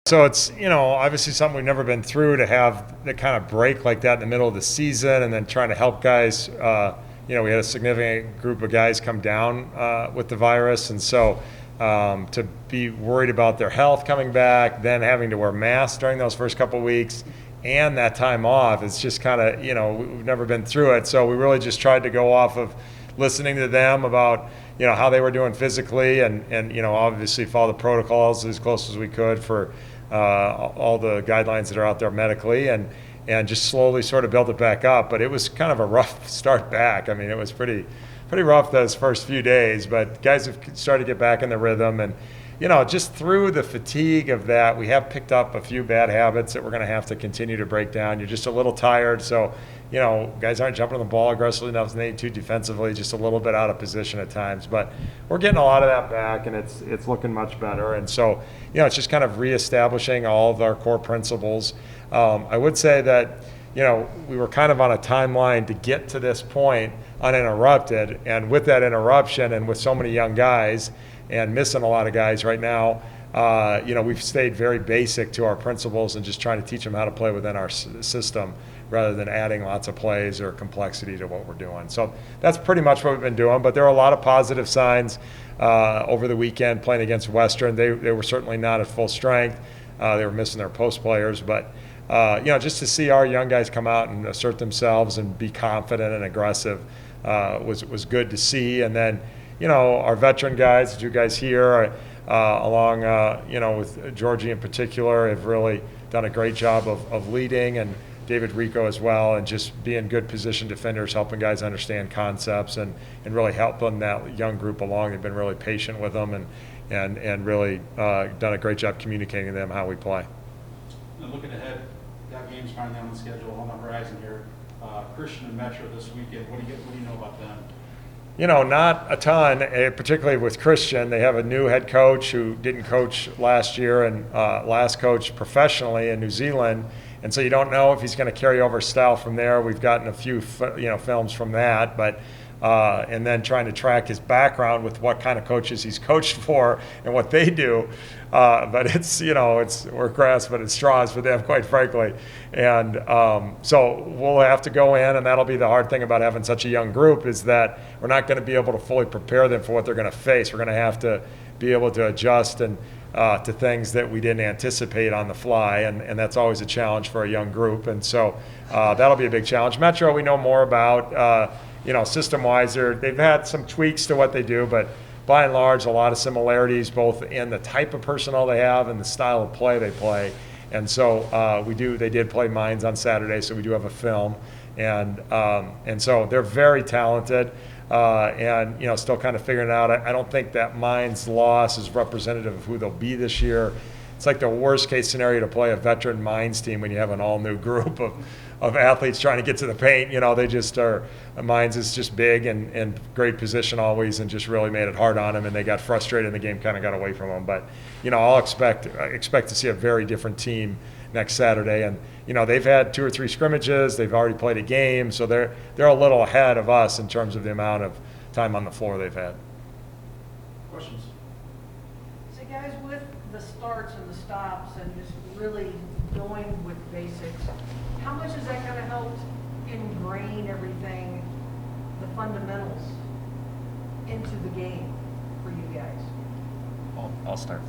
So it's, obviously something we've never been through, to have the kind of break like that in the middle of the season, and then trying to help guys. We had a significant group of guys come down with the virus. And so to be worried about their health coming back, then having to wear masks during those first couple of weeks and that time off, it's just kind of, we've never been through it. So we really just tried to go off of listening to them about, how they were doing physically, and obviously follow the protocols as close as we could for all the guidelines that are out there medically, and just slowly sort of build it back up. But it was kind of a rough start back. I mean, it was pretty rough those first few days, but guys have started to get back in the rhythm. And, just through the fatigue of that, we have picked up a few bad habits that we're going to have to continue to break down. You're just a little tired. So, guys aren't jumping on the ball aggressively enough as they need to defensively, just a little bit out of position at times. But we're getting a lot of that back, and it's looking much better. And so, it's just kind of reestablishing all of our core principles. I would say that, we were kind of on a timeline to get to this point uninterrupted. And with that interruption, and with so many young guys and missing a lot of guys right now, we've stayed very basic to our principles and just trying to teach them how to play within our system, rather than adding lots of plays or complexity to what we're doing. So that's pretty much what we've been doing. But there are a lot of positive signs over the weekend playing against Western. They were certainly not at full strength. They were missing their post players. But, just to see our young guys come out and assert themselves and be confident and aggressive was good to see. And then, our veteran guys, the two guys here, along, with Georgie in particular, have really done a great job of leading, and David Rico as well, and just being good position defenders, helping guys understand concepts, and really helping that young group along. They've been really patient with them, and really done a great job communicating to them how we play. And looking ahead, got games finally on the schedule, on the horizon here. Christian and Metro this weekend. What do you know about them? Not a ton, particularly with Christian. They have a new head coach who didn't coach last year, and last coached professionally in New Zealand. And so you don't know if he's going to carry over style from there. We've gotten a few, films from that, but and then trying to track his background with what kind of coaches he's coached for and what they do. But it's we're grasping at straws for them, quite frankly. And so we'll have to go in, and that'll be the hard thing about having such a young group, is that we're not going to be able to fully prepare them for what they're going to face. We're going to have to be able to adjust and to things that we didn't anticipate on the fly, and that's always a challenge for a young group. And so that'll be a big challenge. Metro, we know more about. System-wise, they've had some tweaks to what they do, but by and large, a lot of similarities, both in the type of personnel they have and the style of play they play. And so they did play Mines on Saturday, so we do have a film, and so they're very talented, and still kind of figuring it out. I don't think that Mines loss is representative of who they'll be this year. It's like the worst case scenario to play a veteran Mines team when you have an all new group of athletes trying to get to the paint. They just are. Mines is just big and great position always, and just really made it hard on them, and they got frustrated, and the game kind of got away from them. But I'll expect to see a very different team next Saturday. And they've had 2 or 3 scrimmages. They've already played a game, so they're a little ahead of us in terms of the amount of time on the floor they've had. Questions? So guys, with the starts and the stops and just really going with basics, how much has that kind of helped ingrain everything, the fundamentals, into the game for you guys? I'll start.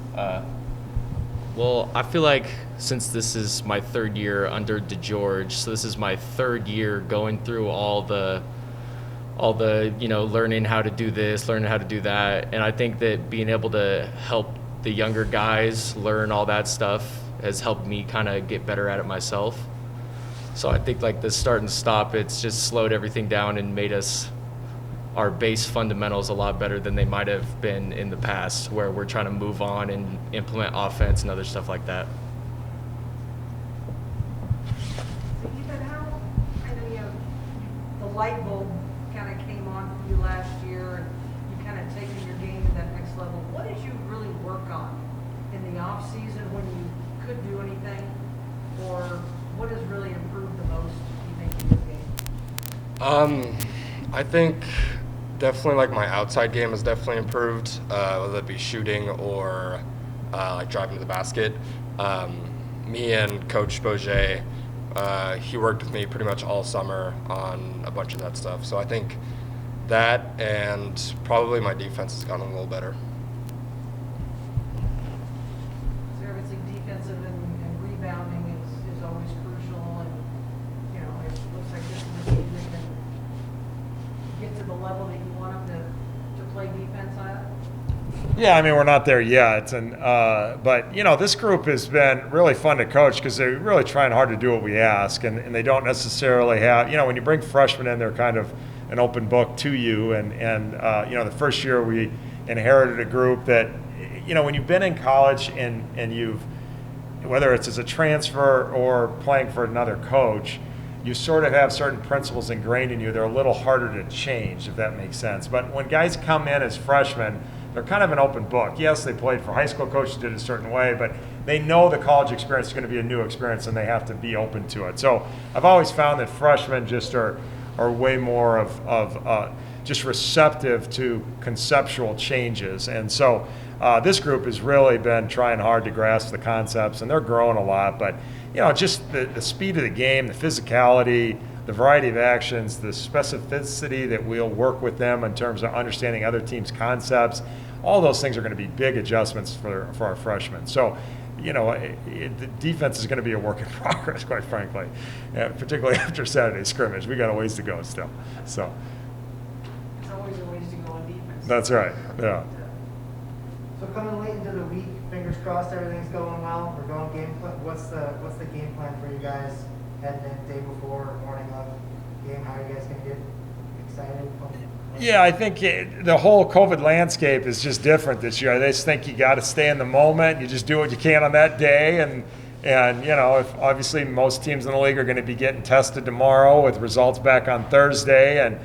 Well, I feel like since this is my 3rd year under DeGeorge, so this is my 3rd year going through all the learning how to do this, learning how to do that, and I think that being able to help the younger guys learn all that stuff has helped me kind of get better at it myself. So I think like the start and stop, it's just slowed everything down and made our base fundamentals a lot better than they might have been in the past, where we're trying to move on and implement offense and other stuff like that. So Ethan, I know the light bulb kind of came on for you last year, and you kind of taken your game to that next level. What did you really work on in the off season when you could do anything, or what has really improved the most, you think, in your game? I think definitely like my outside game has definitely improved, whether it be shooting or like driving to the basket. Me and Coach Boget, he worked with me pretty much all summer on a bunch of that stuff. So I think that and probably my defense has gotten a little better. So obviously defensive and rebounding is always crucial, and, you know, it looks like this is a team that can get to the level that you want them to play defense at. Yeah, I mean, we're not there yet, and but you know, this group has been really fun to coach because they're really trying hard to do what we ask, and they don't necessarily have, you know, when you bring freshmen in, they're kind of an open book to you, and you know, the first year we inherited a group that, you know, when you've been in college and you've, whether it's as a transfer or playing for another coach, you sort of have certain principles ingrained in you. They're a little harder to change, if that makes sense. But when guys come in as freshmen, they're kind of an open book. Yes, they played for high school coaches, did it a certain way, but they know the college experience is going to be a new experience, and they have to be open to it. So I've always found that freshmen just are way more of just receptive to conceptual changes. And so this group has really been trying hard to grasp the concepts, and they're growing a lot. But, you know, just the speed of the game, the physicality, the variety of actions, the specificity that we'll work with them in terms of understanding other teams' concepts, all those things are going to be big adjustments for our freshmen. So, you know, the defense is going to be a work in progress, quite frankly, particularly after Saturday's scrimmage. We got a ways to go still. So There's always a ways to go on defense. that's right. Yeah. So coming late into the week, fingers crossed everything's going well. We're going game plan. What's the game plan for you guys heading in day before, morning of game? How are you guys gonna get excited? Yeah, I think the whole COVID landscape is just different this year. I just think you got to stay in the moment. You just do what you can on that day, and you know, if obviously most teams in the league are going to be getting tested tomorrow with results back on Thursday, and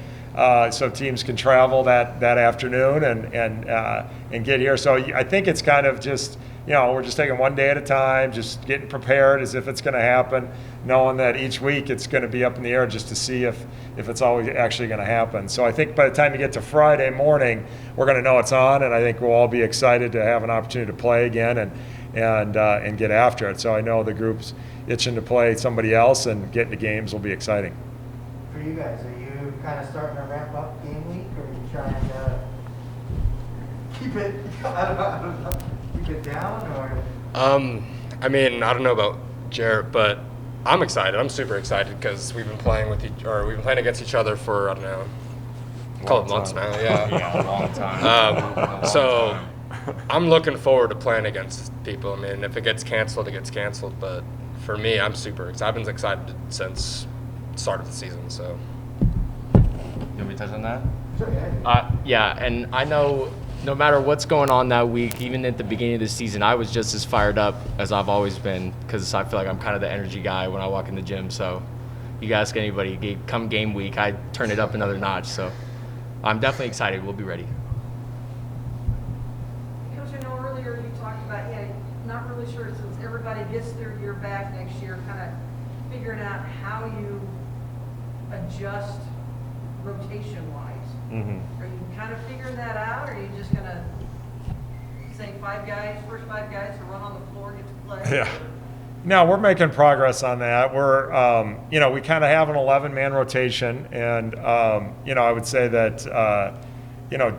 so teams can travel that afternoon and get here. So I think it's kind of just, you know, we're just taking one day at a time, just getting prepared as if it's going to happen, knowing that each week it's going to be up in the air just to see if it's always actually going to happen. So I think by the time you get to Friday morning, we're going to know it's on, and I think we'll all be excited to have an opportunity to play again and get after it. So I know the group's itching to play somebody else, and getting to games will be exciting. For you guys, are you kind of starting to ramp up game week, or are you trying to keep it? I don't know, keep it down, or? I mean, I don't know about Jeret, but I'm excited. I'm super excited because we've been playing against each other for, I don't know, a couple of months now. Yeah. Yeah, a long time. So I'm looking forward to playing against people. I mean, if it gets canceled, it gets canceled. But for me, I'm super excited. I've been excited since the start of the season. So. You want me to touch on that? Sure, yeah. Yeah, and I know no matter what's going on that week, even at the beginning of the season, I was just as fired up as I've always been, because I feel like I'm kind of the energy guy when I walk in the gym. So you ask anybody, come game week, I turn it up another notch. So I'm definitely excited. We'll be ready. Coach, I know earlier you talked about, not really sure since everybody gets their year back next year, kind of figuring out how you adjust rotation-wise. Mm-hmm. Are you kind of figuring that out, or are you just going to say first five guys to run on the floor, get to play? Yeah. No, we're making progress on that. We're, you know, we kind of have an 11-man rotation, and, you know, I would say that, you know,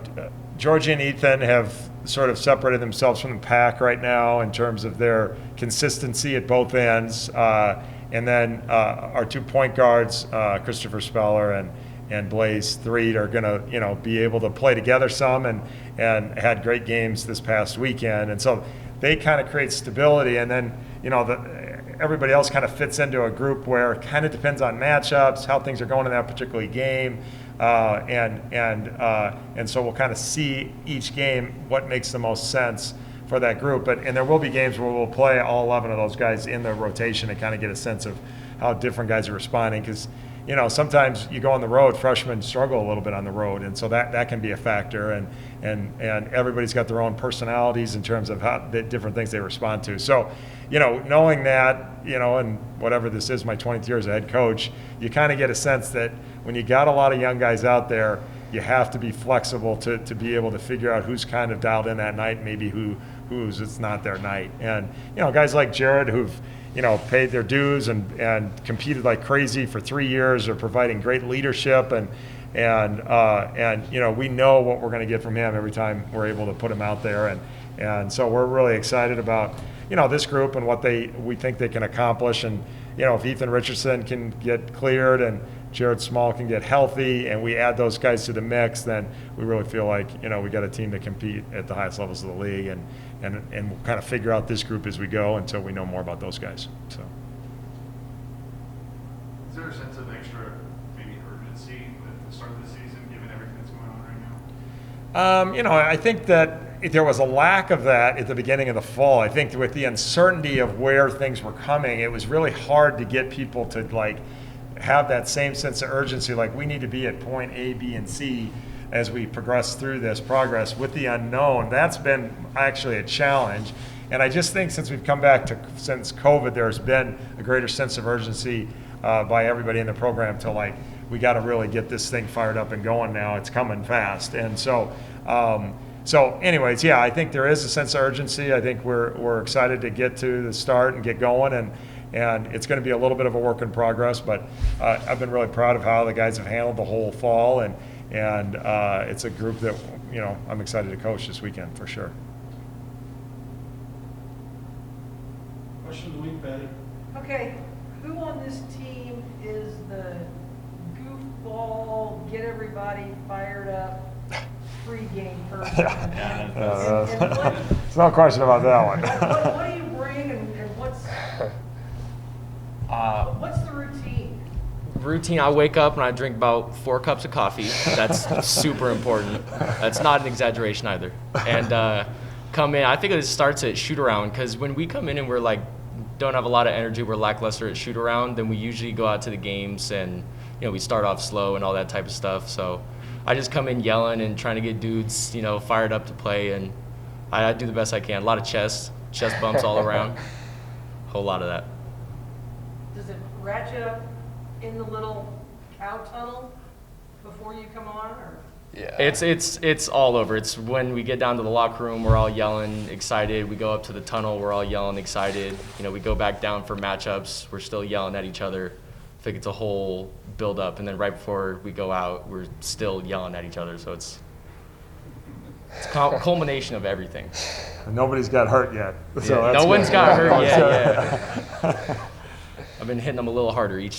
Georgie and Ethan have sort of separated themselves from the pack right now in terms of their consistency at both ends. And then our 2 point guards, Christopher Speller and Blaze Threed, are going to, you know, be able to play together some, and had great games this past weekend. And so they kind of create stability, and then, you know, everybody else kind of fits into a group where it kind of depends on matchups, how things are going in that particular game, and so we'll kind of see each game what makes the most sense for that group. And there will be games where we'll play all 11 of those guys in the rotation and kind of get a sense of how different guys are responding, because, you know, sometimes you go on the road, freshmen struggle a little bit on the road, and so that can be a factor, and everybody's got their own personalities in terms of how the different things they respond to. So, you know, knowing that, you know, and whatever this is, my 20th year as a head coach, you kind of get a sense that when you got a lot of young guys out there, you have to be flexible to be able to figure out who's kind of dialed in that night, maybe who's it's not their night. And, guys like Jeret who've, paid their dues and competed like crazy for 3 years, are providing great leadership, and we know what we're going to get from him every time we're able to put him out there, and so we're really excited about this group and what we think they can accomplish. And if Ethan Richardson can get cleared and Jeret Schmelling can get healthy, and we add those guys to the mix, then we really feel like we got a team that compete at the highest levels of the league, and we'll kind of figure out this group as we go until we know more about those guys. So. Is there a sense of extra maybe urgency at the start of the season, given everything that's going on right now? I think that there was a lack of that at the beginning of the fall. I think with the uncertainty of where things were coming, it was really hard to get people to have that same sense of urgency, like we need to be at point A, B, and C as we progress through this progress with the unknown. That's been actually a challenge. And I just think since we've come back since COVID, there's been a greater sense of urgency by everybody in the program to we got to really get this thing fired up and going now. It's coming fast. And so, anyways, yeah, I think there is a sense of urgency. I think we're excited to get to the start and get going, and it's going to be a little bit of a work in progress, but I've been really proud of how the guys have handled the whole fall, and it's a group that I'm excited to coach this weekend for sure. Question of the week, Patty. Okay, who on this team is the goofball, get everybody fired up, pre-game person? And There's no question about that one. what do you bring, and what's the routine? I wake up and I drink about 4 cups of coffee. That's super important. That's not an exaggeration either. And come in, I think it starts at shoot around, because when we come in and we're don't have a lot of energy, we're lackluster at shoot around, then we usually go out to the games and we start off slow and all that type of stuff. So I just come in yelling and trying to get dudes fired up to play, and I do the best I can. A lot of chest bumps all around. Whole lot of that. Does it ratchet up in the little cow tunnel before you come on, or? Yeah. It's all over. It's when we get down to the locker room, we're all yelling, excited. We go up to the tunnel, we're all yelling, excited. We go back down for matchups, we're still yelling at each other. I think it's a whole build up, and then right before we go out, we're still yelling at each other. So it's a culmination of everything. Nobody's got hurt yet. So no one's got hurt yet. Yeah. I've been hitting them a little harder each